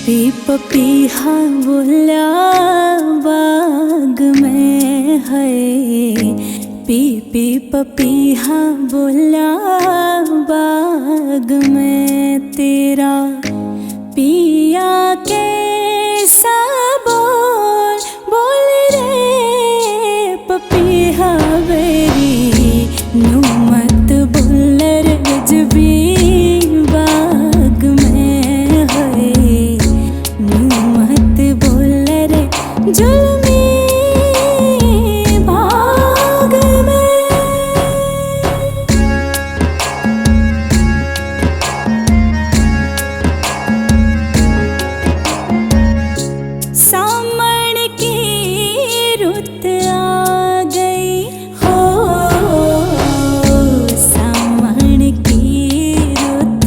पपीहा बोला बाग में है, पी पपीहा बोला बाग में तेरा पिया के बोल बोल रे पपीहा बेरी नू मत बोल रे गजबी बाग में है, नू मत बोल रे जुल्मी बाग में। सामण की रुत आ गई हो, सामण की रुत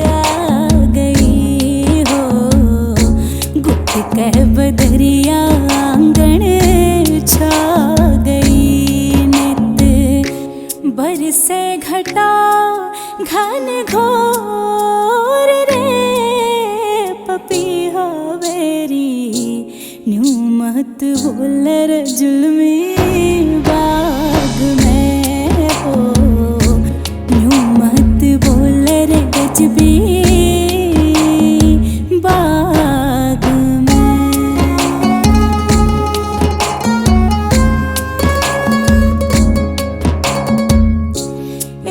आ गई हो, गुट कह बदरिया आंगन छा गई नित बरसे घटा घन घोर रे पपीहा बेरी न्यू मत बोल रे जुल्मी बाग में हो, न्यू मत बोल रे गजबी बाग में।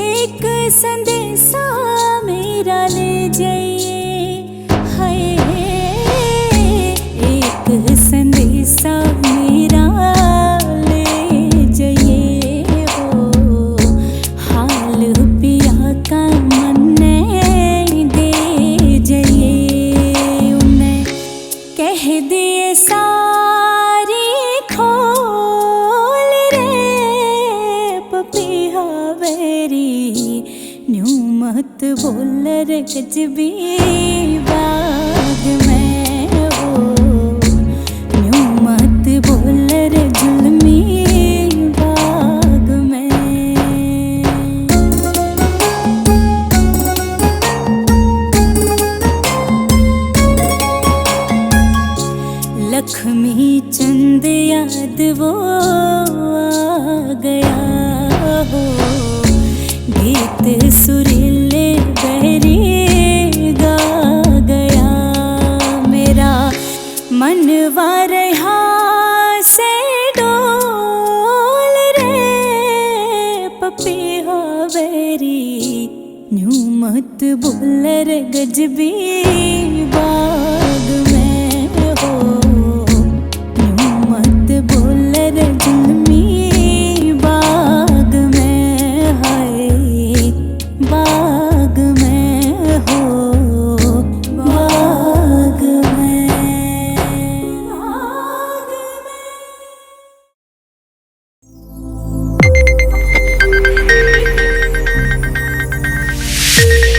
एक संदेशा मेरा ले जाइए हाय, एक संदेशा मेरा ले जाइए हो, हाल पिया का मन दे जाइए, उन्हें कह दिए सारी खोल रे पपीहा बेरी न्यू मत बोल रे गजबी बाग में हो, न्यू मत बोल रे जुल्मी बाग में। लक्ष्मी चंद याद वो आ गया हो, गीत सुरीले बहरी गा गया, मेरा मन वारहा से डोल रे पपीहा बेरी न्यू मत बोल रे गजबी बाग में हो, न्यू मत बोल रे जुल्मी बाग में है, बाग में हो, बाग में, बाग में।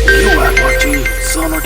You are watching Sono